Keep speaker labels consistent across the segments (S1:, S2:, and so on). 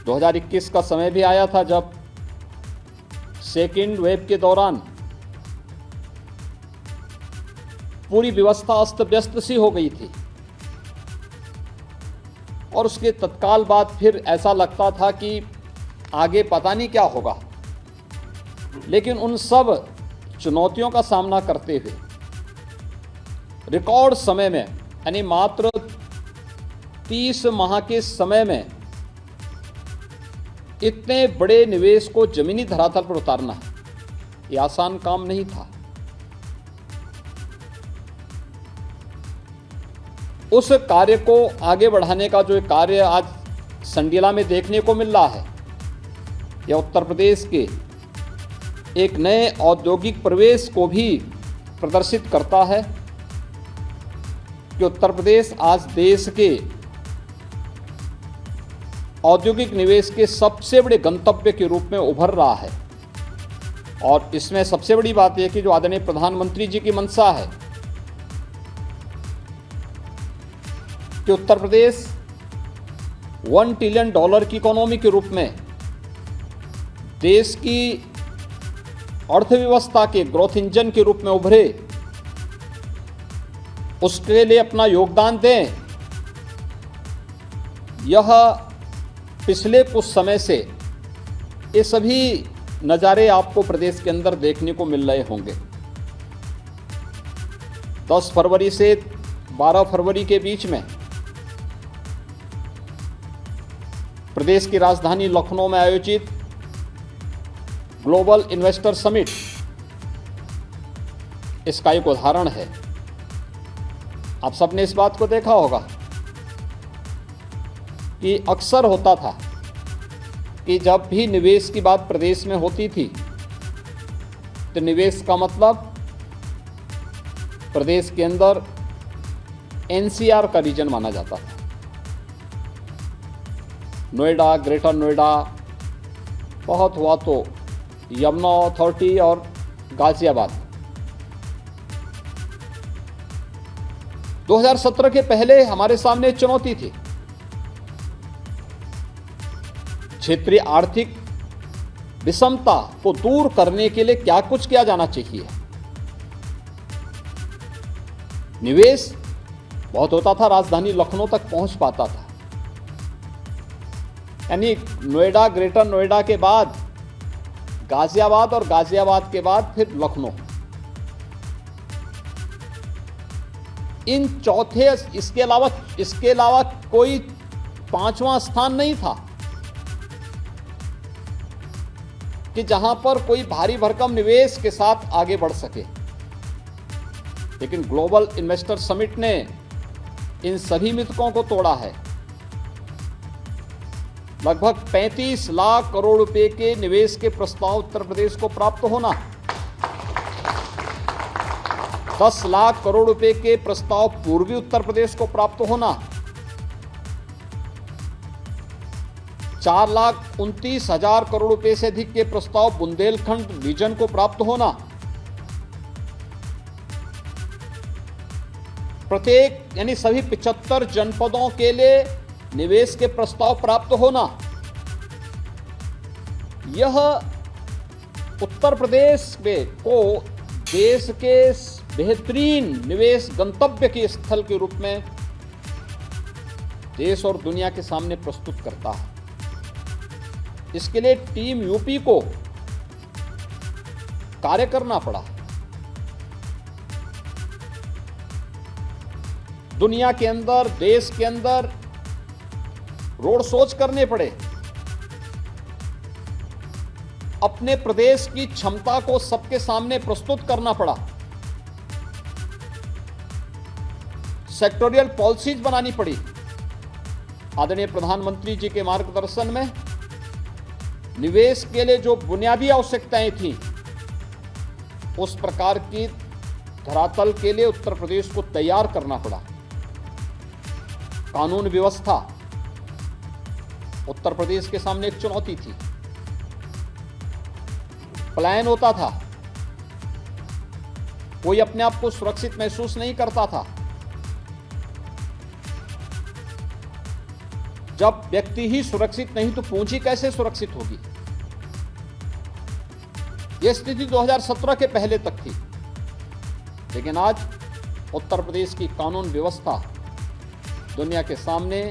S1: 2021 का समय भी आया था जब सेकेंड वेव के दौरान पूरी व्यवस्था अस्त व्यस्त सी हो गई थी और उसके तत्काल बाद फिर ऐसा लगता था कि आगे पता नहीं क्या होगा। लेकिन उन सब चुनौतियों का सामना करते हुए रिकॉर्ड समय में, यानी मात्र 30 माह के समय में इतने बड़े निवेश को जमीनी धरातल पर उतारना ये आसान काम नहीं था। उस कार्य को आगे बढ़ाने का जो कार्य आज संडीला में देखने को मिल रहा है, यह उत्तर प्रदेश के एक नए औद्योगिक प्रवेश को भी प्रदर्शित करता है कि उत्तर प्रदेश आज देश के औद्योगिक निवेश के सबसे बड़े गंतव्य के रूप में उभर रहा है। और इसमें सबसे बड़ी बात यह कि जो आदरणीय प्रधानमंत्री जी की मंशा है कि उत्तर प्रदेश $1 ट्रिलियन की इकोनॉमी के रूप में देश की अर्थव्यवस्था के ग्रोथ इंजन के रूप में उभरे, उसके लिए अपना योगदान दें। यह पिछले कुछ समय से ये सभी नज़ारे आपको प्रदेश के अंदर देखने को मिल रहे होंगे। 10 फरवरी से 12 फरवरी के बीच में प्रदेश की राजधानी लखनऊ में आयोजित ग्लोबल इन्वेस्टर समिट इसका एक उदाहरण है। आप सबने इस बात को देखा होगा कि अक्सर होता था कि जब भी निवेश की बात प्रदेश में होती थी तो निवेश का मतलब प्रदेश के अंदर एनसीआर का रीजन माना जाता था। नोएडा, ग्रेटर नोएडा, बहुत हुआ तो यमुना अथॉरिटी और गाजियाबाद। 2017 के पहले हमारे सामने चुनौती थी। क्षेत्रीय आर्थिक विषमता को दूर करने के लिए क्या कुछ किया जाना चाहिए। निवेश बहुत होता था, राजधानी लखनऊ तक पहुंच पाता था, यानी नोएडा, ग्रेटर नोएडा के बाद गाजियाबाद और गाजियाबाद के बाद फिर लखनऊ। इन चौथे, इसके अलावा कोई पांचवा स्थान नहीं था कि जहां पर कोई भारी भरकम निवेश के साथ आगे बढ़ सके। लेकिन ग्लोबल इन्वेस्टर समिट ने इन सभी मिथकों को तोड़ा है। लगभग 35 लाख करोड़ रुपए के निवेश के प्रस्ताव उत्तर प्रदेश को प्राप्त होना, 10 लाख करोड़ रुपए के प्रस्ताव पूर्वी उत्तर प्रदेश को प्राप्त होना, 4,29,000 करोड़ रुपए से अधिक के प्रस्ताव बुंदेलखंड रीजन को प्राप्त होना, प्रत्येक यानी सभी 75 जनपदों के लिए निवेश के प्रस्ताव प्राप्त होना, यह उत्तर प्रदेश को देश के बेहतरीन निवेश गंतव्य के स्थल के रूप में देश और दुनिया के सामने प्रस्तुत करता है। इसके लिए टीम यूपी को कार्य करना पड़ा। दुनिया के अंदर, देश के अंदर रोड शोज करने पड़े। अपने प्रदेश की क्षमता को सबके सामने प्रस्तुत करना पड़ा। सेक्टोरियल पॉलिसीज बनानी पड़ी। आदरणीय प्रधानमंत्री जी के मार्गदर्शन में निवेश के लिए जो बुनियादी आवश्यकताएं थीं, उस प्रकार की धरातल के लिए उत्तर प्रदेश को तैयार करना पड़ा। कानून व्यवस्था उत्तर प्रदेश के सामने एक चुनौती थी। पलायन होता था, कोई अपने आप को सुरक्षित महसूस नहीं करता था। जब व्यक्ति ही सुरक्षित नहीं तो पूंजी कैसे सुरक्षित होगी। यह स्थिति 2017 के पहले तक थी, लेकिन आज उत्तर प्रदेश की कानून व्यवस्था दुनिया के सामने,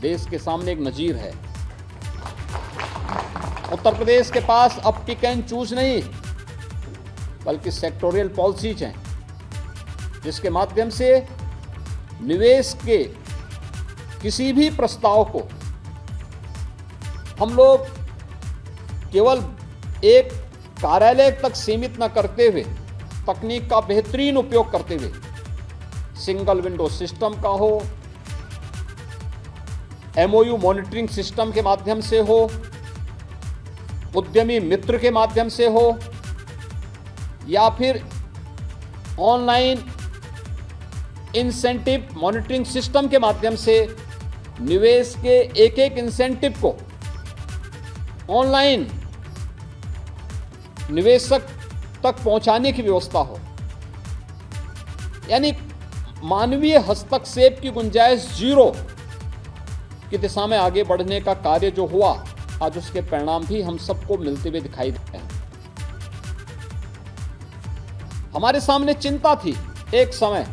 S1: देश के सामने एक नजीर है। उत्तर प्रदेश के पास अब पिक एंड चूज नहीं, बल्कि सेक्टोरियल पॉलिसीज हैं, जिसके माध्यम से निवेश के किसी भी प्रस्ताव को हम लोग केवल एक कार्यालय तक सीमित न करते हुए, तकनीक का बेहतरीन उपयोग करते हुए, सिंगल विंडो सिस्टम का हो, एमओयू मॉनिटरिंग सिस्टम के माध्यम से हो, उद्यमी मित्र के माध्यम से हो, या फिर ऑनलाइन इंसेंटिव मॉनिटरिंग सिस्टम के माध्यम से निवेश के एक एक इंसेंटिव को ऑनलाइन निवेशक तक पहुंचाने की व्यवस्था हो। यानी मानवीय हस्तक्षेप की गुंजाइश जीरो की दिशा में आगे बढ़ने का कार्य जो हुआ, आज उसके परिणाम भी हम सबको मिलते हुए दिखाई देते हैं। हमारे सामने चिंता थी एक समय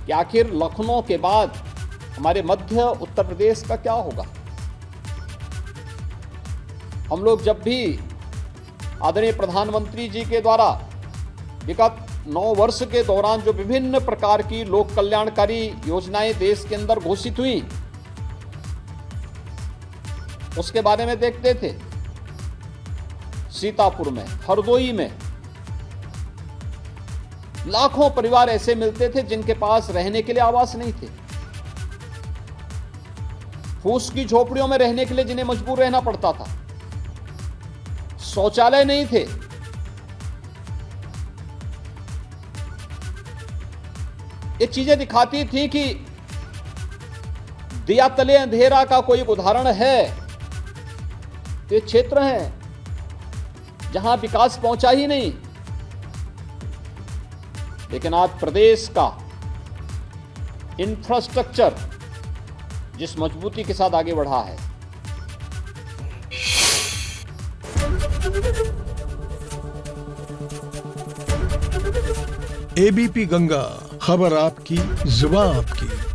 S1: कि आखिर लखनऊ के बाद हमारे मध्य उत्तर प्रदेश का क्या होगा। हम लोग जब भी आदरणीय प्रधानमंत्री जी के द्वारा विगत 9 वर्ष के दौरान जो विभिन्न प्रकार की लोक कल्याणकारी योजनाएं देश के अंदर घोषित हुई, उसके बारे में देखते थे। सीतापुर में, हरदोई में लाखों परिवार ऐसे मिलते थे जिनके पास रहने के लिए आवास नहीं थे, फूस की झोपड़ियों में रहने के लिए जिन्हें मजबूर रहना पड़ता था, शौचालय नहीं थे। ये चीजें दिखाती थी कि दिया तले अंधेरा का कोई उदाहरण है तो ये क्षेत्र हैं जहां विकास पहुंचा ही नहीं। लेकिन आज प्रदेश का इंफ्रास्ट्रक्चर जिस मजबूती के साथ आगे बढ़ा है,
S2: एबीपी गंगा, खबर आपकी, जुबान आपकी।